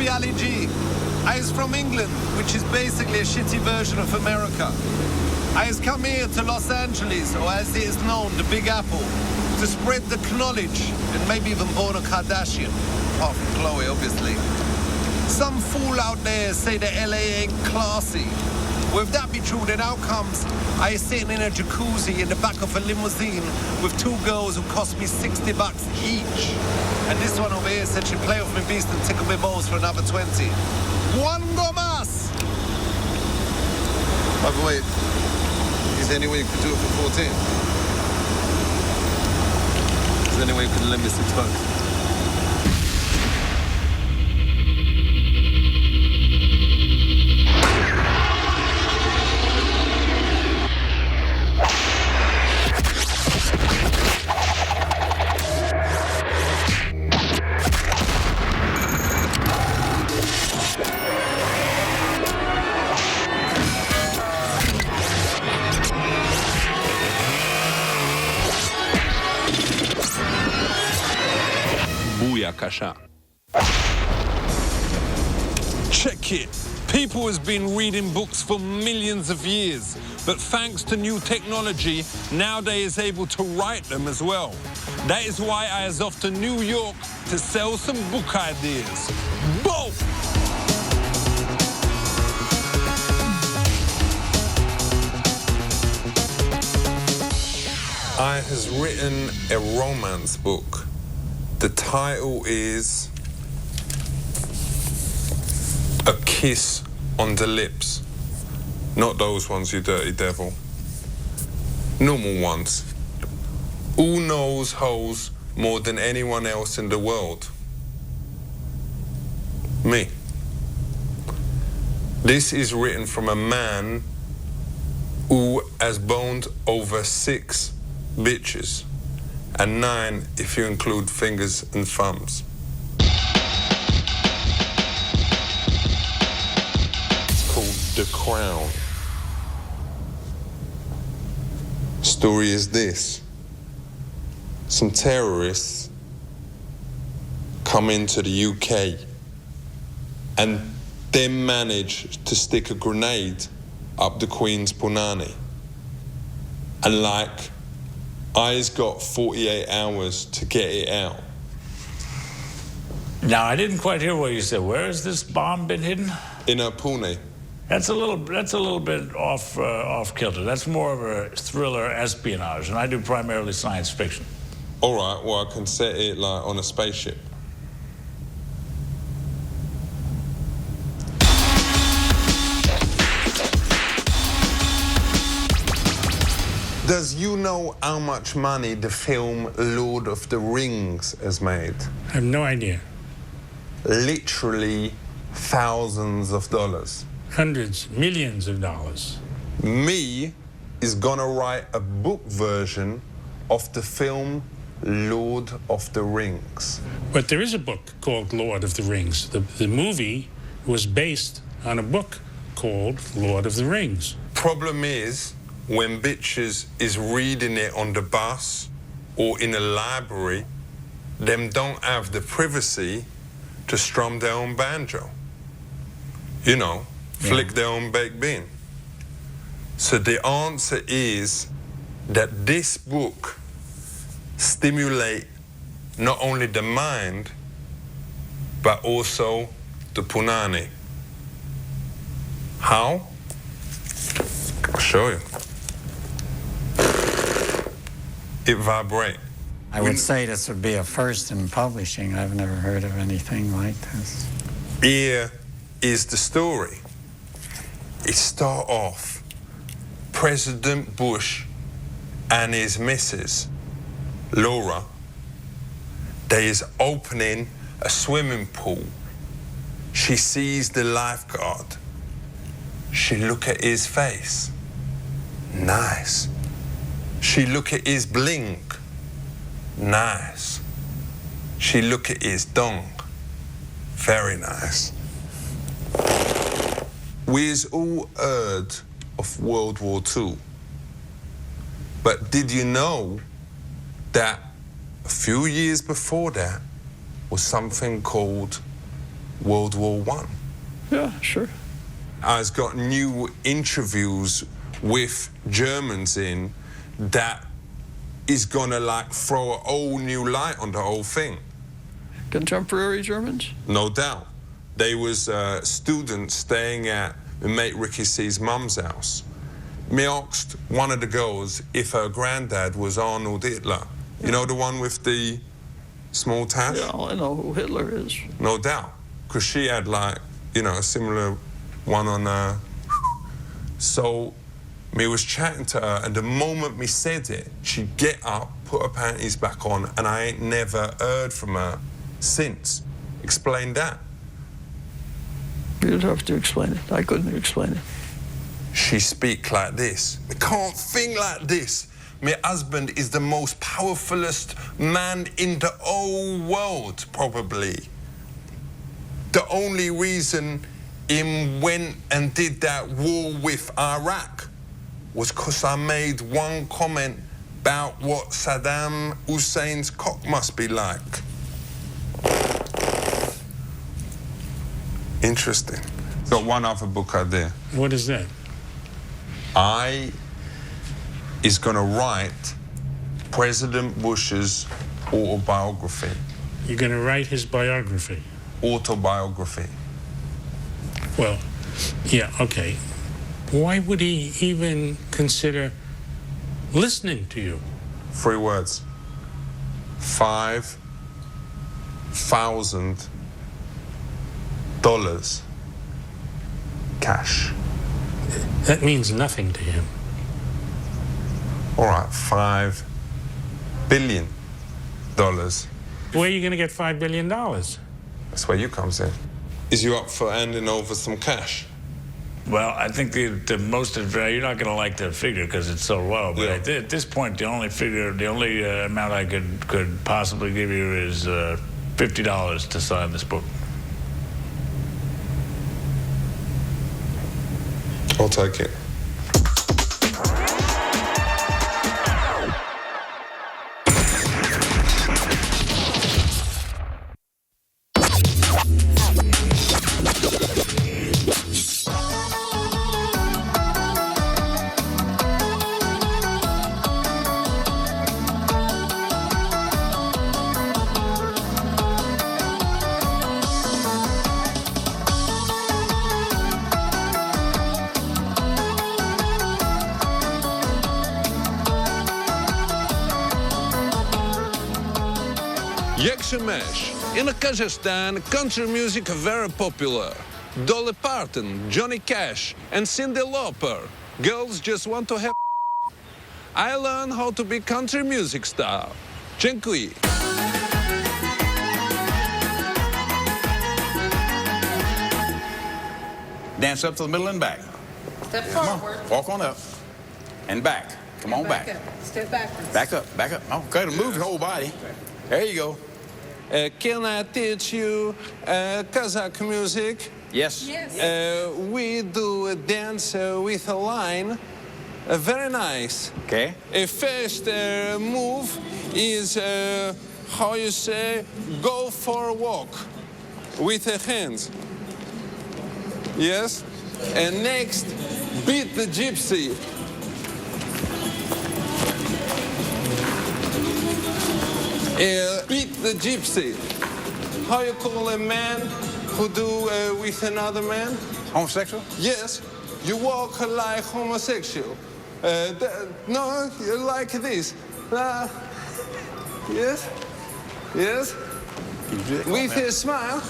be Ali G. I is from England, which is basically a shitty version of America. I has come here to Los Angeles, or as it is known, the Big Apple, to spread the knowledge and maybe even born a Kardashian, apart from Khloe, obviously. Some fool out there say that LA ain't classy. Well, if that be true, then how comes I is sitting in a jacuzzi in the back of a limousine with two girls who cost me $60 each? And this one over here said she'd play with me beast and tickle me balls for another 20. Cuando más? By the way, is there any way you could do it for 14? Is there any way you could lend me $6? Booyakasha. Check it. People has been reading books for millions of years, but thanks to new technology, now they is able to write them as well. That is why I is off to New York to sell some book ideas. Boom! I has written a romance book. The title is A Kiss on the Lips. Not those ones, you dirty devil. Normal ones. Who knows hoes more than anyone else in the world? Me. This is written from a man who has boned over 6 bitches, and 9 if you include fingers and thumbs. It's called The Crown. Story is this. Some terrorists come into the UK and then manage to stick a grenade up the Queen's punani. And I's got 48 hours to get it out. Now, I didn't quite hear what you said. Where has this bomb been hidden? In her pune. That's a little bit off kilter. That's more of a thriller espionage, and I do primarily science fiction. All right, well, I can set it on a spaceship. Does you know how much money the film Lord of the Rings has made? I have no idea. Literally thousands of dollars. Hundreds, millions of dollars. Me is gonna write a book version of the film Lord of the Rings. But there is a book called Lord of the Rings. The movie was based on a book called Lord of the Rings. Problem is, when bitches is reading it on the bus or in a library, them don't have the privacy to strum their own banjo. You know, flick their own baked bean. So the answer is that this book stimulate not only the mind, but also the punani. How? I'll show you. It vibrate. I would say this would be a first in publishing. I've never heard of anything like this. Here is the story. It start off, President Bush and his missus, Laura, they is opening a swimming pool. She sees the lifeguard. She look at his face. Nice. She look at his bling. Nice. She look at his dong. Very nice. We's all heard of World War II. But did you know that a few years before that was something called World War I. Yeah, sure. I've got new interviews with Germans in that is gonna like throw a whole new light on the whole thing. Contemporary Germans? No doubt. They was students staying at my mate Ricky C's mum's house. Me asked one of the girls if her granddad was Arnold Hitler. You know the one with the small tash? Yeah, I know who Hitler is. No doubt. Because she had like, you know, a similar one on her. So me was chatting to her, and the moment me said it, she'd get up, put her panties back on, and I ain't never heard from her since. Explain that. You'd have to explain it. I couldn't explain it. She speak like this. I can't think like this. My husband is the most powerfulest man in the whole world, probably. The only reason him went and did that war with Iraq was because I made one comment about what Saddam Hussein's cock must be like. Interesting. Got one other book out there. What is that? I is going to write President Bush's autobiography. You're going to write his biography? Autobiography. Well, yeah, okay. Why would he even consider listening to you? 3 words. $5,000 cash. That means nothing to him. All right, $5 billion. Where are you going to get $5 billion? That's where you comes in. Is you up for handing over some cash? Well, I think the most, you're not going to like the figure because it's so low, but Yeah. at this point, the only amount I could possibly give you is $50 to sign this book. I'll take it. Yakshamash. In Kazakhstan, country music very popular. Dolly Parton, Johnny Cash, and Cyndi Lauper. Girls just want to have. I learned how to be country music star. Dziękuję. Dance up to the middle and back. Step Come on. forward. Walk on up. And back. Come on back. Up. Step backwards. Back up, back up. Okay, to move your whole body. There you go. Can I teach you Kazakh music? Yes. Yes. We do a dance with a line. Very nice. Okay. A first move is, how you say, go for a walk with the hands. Yes? And next, beat the gypsy. Beat the gypsy. How you call a man who do with another man? Homosexual? Yes, you walk like homosexual. No, you like this. Yes, yes. With a smile.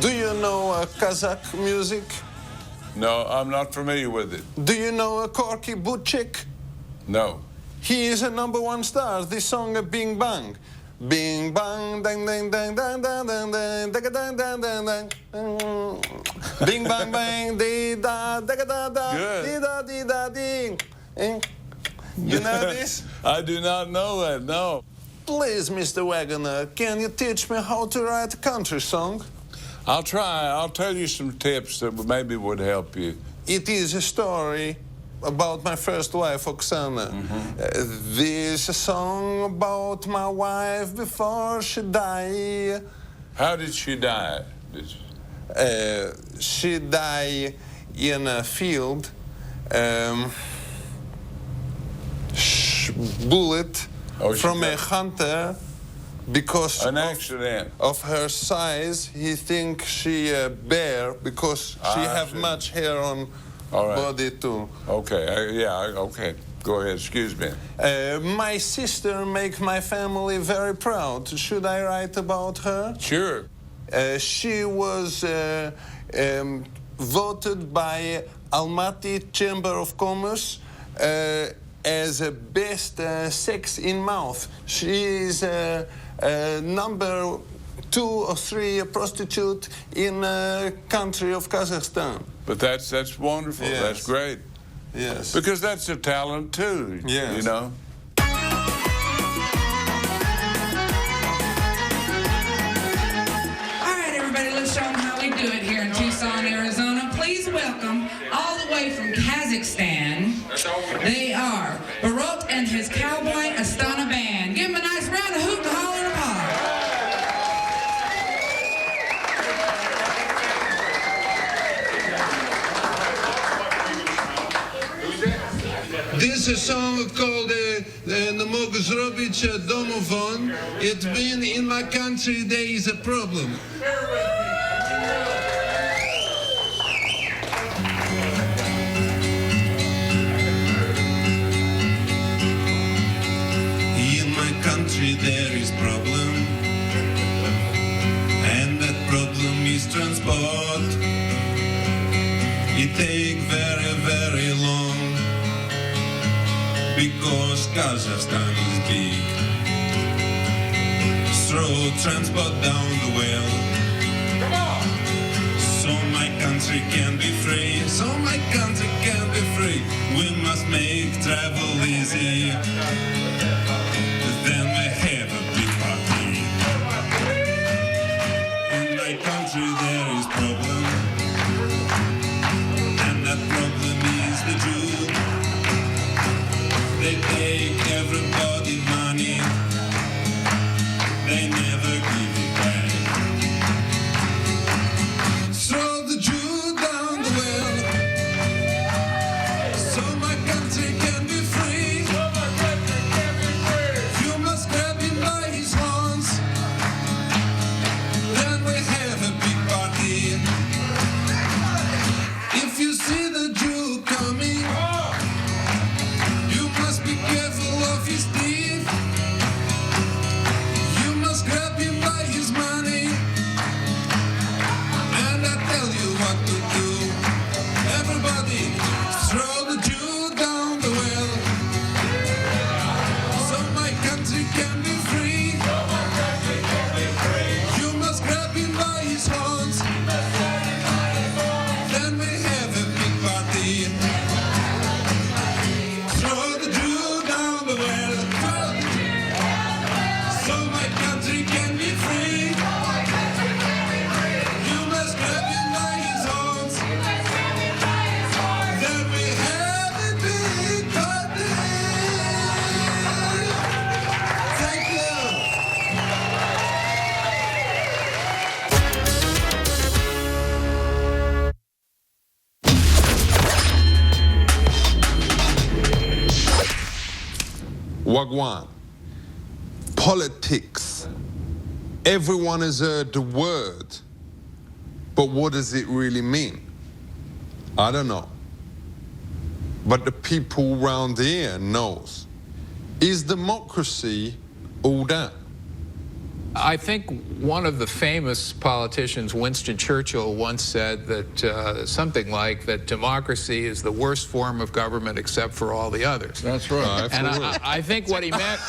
Do you know Kazakh music? No, I'm not familiar with it. Do you know Corky Butchik? No. He is a #1 star. This song, Bing Bang. Bing bang, dang, dang, dang, dang, dang, dang, dang, dang, dang, dang, dang, dang. Bing bang bang, dee da, da da da, Good. dee da dee da ding. You know this? I do not know that, no. Please, Mr. Wagoner, can you teach me how to write a country song? I'll try. I'll tell you some tips that maybe would help you. It is a story about my first wife, Oksana. There's a song about my wife before she died. How did she die? She died in a field. Bullet from a hunter. Because an accident of her size, he thinks she a bear because she have much hair on body too. Okay, okay. Go ahead, excuse me. My sister make my family very proud. Should I write about her? Sure. She was voted by Almaty Chamber of Commerce as a best sex in mouth. She is number 2 or 3 prostitute in country of Kazakhstan. But that's wonderful. Yes. That's great. Yes. Because that's a talent too. Yes. You know. All right, everybody, let's show them how we do it here in Tucson, Arizona. Please welcome, all the way from Kazakhstan, they are Barot and his Cowboy Astana Band. Give them a nice round of hoot and holler and This is a song called "Ne mogu zrobić domovon." It's been in my country, there is a problem. In my country there is problem, and that problem is transport. It take very, very long, because Kazakhstan is big. Throw transport down the well, so my country can be free, so my country can be free. We must make travel easy, then we have a big party. In my country there is problem, and that problem is the Jew. They take everybody money, they never give it back. Throw the Jew down the well, so my country can be free. You must grab him by his horns, then we have a big party. If you see the Jew coming, be careful of his teeth. You must grab him by his money, and I tell you what to do. Everybody, throw the Jew down the well, so my country can be free. You must grab him by his horns, then we have a big party. Throw the Jew down the well, so my country can be free. You must grab him by his horns, then we have a big party. Thank you. Wagwan. Politics. Everyone has heard the word, but what does it really mean? I don't know. But the people round here knows. Is democracy all that? I think one of the famous politicians, Winston Churchill, once said that something like that democracy is the worst form of government except for all the others. That's right. And I think what he meant.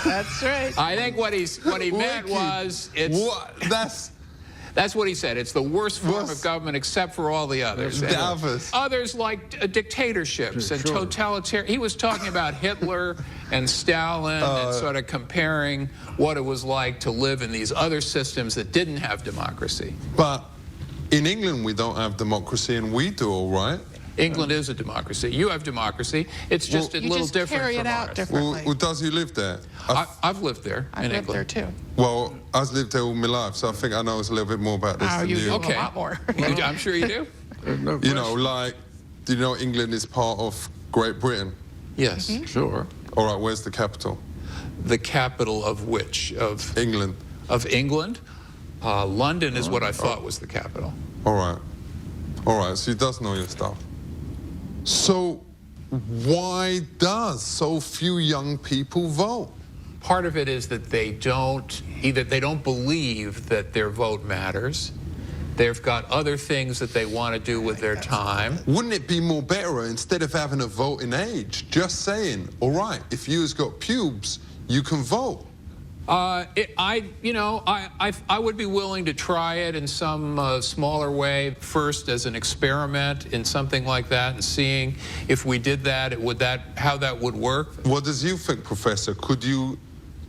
That's right. I think what he meant was it's. What? That's what he said. It's the worst form of government except for all the others. Others like dictatorships and totalitarian. He was talking about Hitler and Stalin and sort of comparing what it was like to live in these other systems that didn't have democracy. But in England we don't have democracy, and we do all right. England is a democracy. You have democracy. It's just a little different carry from it out ours. differently. Well, does he live there? I've lived there I've in lived there England. too. Well, I've lived there all my life, so I think I know a little bit more about this Oh, than you you. do a Okay. lot more. I'm sure you do. No You know, like, do you know England is part of Great Britain? Yes. Sure. All right, where's the capital? The capital of which? Of England. England? London is what I thought was the capital. All right. All right, so he does know your stuff. So why does so few young people vote? Part of it is that they don't believe that their vote matters. They've got other things that they want to do with their time. Wouldn't it be more better, instead of having a voting age, just saying, all right, if you's got pubes, you can vote? I would be willing to try it in some smaller way first as an experiment in something like that, and seeing if we did that, how that would work. What does you think, Professor? Could you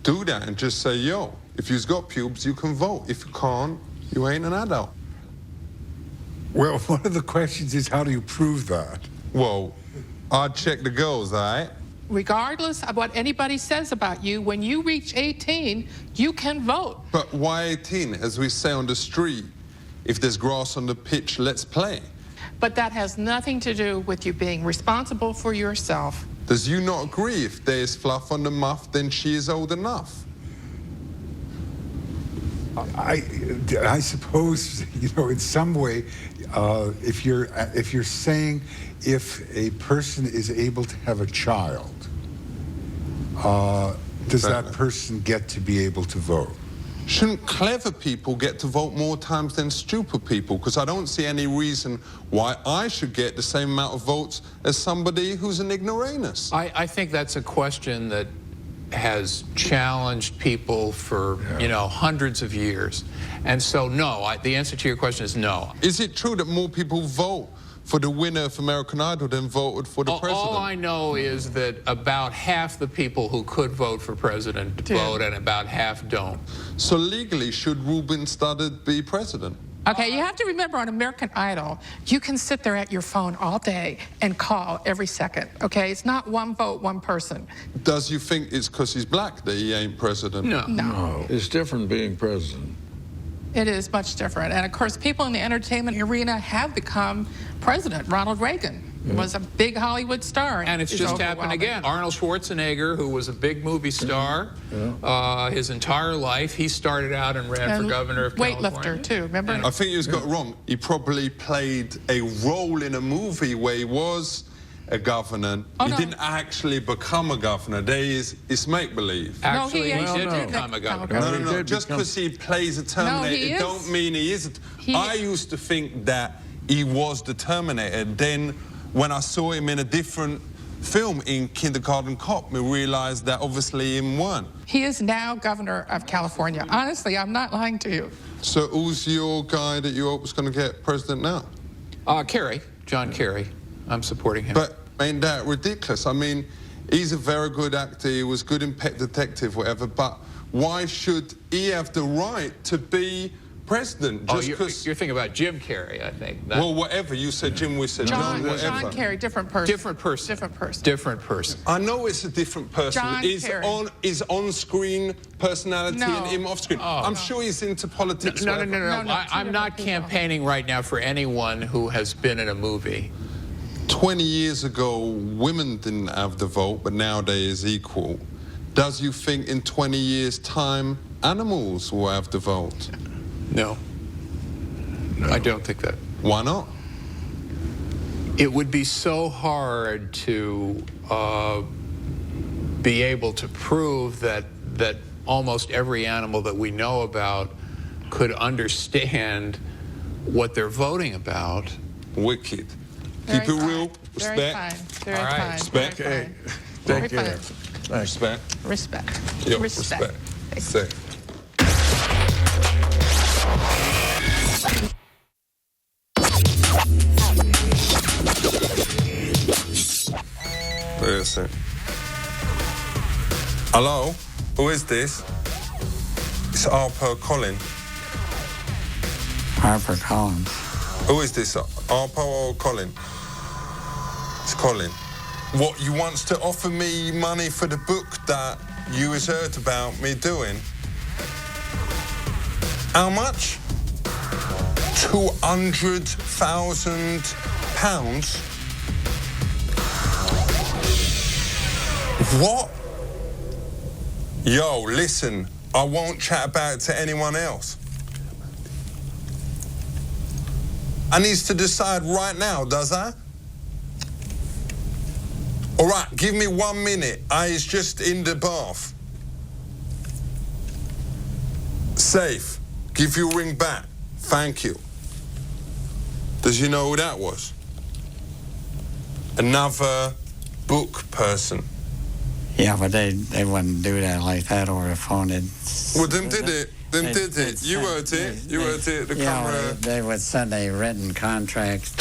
do that and just say, yo, if you's got pubes, you can vote. If you can't, you ain't an adult. Well, one of the questions is, how do you prove that? Well, I'd check the girls, all right? Regardless of what anybody says about you, when you reach 18, you can vote. But why 18? As we say on the street, if there's grass on the pitch, let's play. But that has nothing to do with you being responsible for yourself. Does you not agree if there's fluff on the muff, then she is old enough? I suppose, you know, in some way, if you're saying if a person is able to have a child, does that person get to be able to vote? Shouldn't clever people get to vote more times than stupid people? Because I don't see any reason why I should get the same amount of votes as somebody who's an ignoramus. I think that's a question that has challenged people for, hundreds of years. And so, no, the answer to your question is no. Is it true that more people vote for the winner of American Idol than voted for the president? All I know is that about half the people who could vote for president vote, and about half don't. So legally, should Ruben Studdard be president? Okay, you have to remember, on American Idol, you can sit there at your phone all day and call every second, okay? It's not one vote, one person. Does you think it's because he's black that he ain't president? No. It's different being president. It is much different. And of course, people in the entertainment arena have become president. Ronald Reagan was a big Hollywood star. And it's just happened again. Arnold Schwarzenegger, who was a big movie star his entire life, he started out and ran for governor of California. Weightlifter, too, remember? I think you got it wrong. He probably played a role in a movie where he was a governor. He didn't actually become a governor. It's make-believe. Actually, he did become a governor. No. Just because he plays a Terminator, it don't mean he isn't. I used to think that he was the Terminator. Then, when I saw him in a different film, in Kindergarten Cop, we realized that obviously him weren't. He is now governor of California. Honestly, I'm not lying to you. So who's your guy that you hope is going to get president now? Kerry, John Kerry. I'm supporting him. But ain't that ridiculous? I mean, he's a very good actor. He was good in Pet Detective, whatever. But why should he have the right to be president? Just you're thinking about Jim Carrey, I think. Well, whatever. You said Jim, we said John, whatever. John Kerry, different person. Different person. Different person. Different person. I know it's a different person. His on-screen personality and him off-screen. I'm sure he's into politics. No. I'm not campaigning right now for anyone who has been in a movie. 20 years ago, women didn't have the vote, but nowadays equal. Does you think in 20 years' time, animals will have the vote? No. I don't think that. Why not? It would be so hard to be able to prove that almost every animal that we know about could understand what they're voting about. Wicked. Keep it real. Respect. Very fine. Very all right. fine. Respect. Very fine. Take care. Respect. Respect. Yo, Respect. Say. Listen. Hello? Who is this? It's Harper Collins. Harper Collins. Who is this? Harper or Colin? It's Colin. What, you wants to offer me money for the book that you has heard about me doing? How much? £200,000? What? Yo, listen, I won't chat about it to anyone else. I needs to decide right now, does I? All right, give me 1 minute. I is just in the bath. Safe. Give you a ring back. Thank you. Does you know who that was? Another book person. Yeah, but they wouldn't do that like that over the phone. Well, them did it. Them did it. You heard it. You heard it. The camera. They would send a written contract.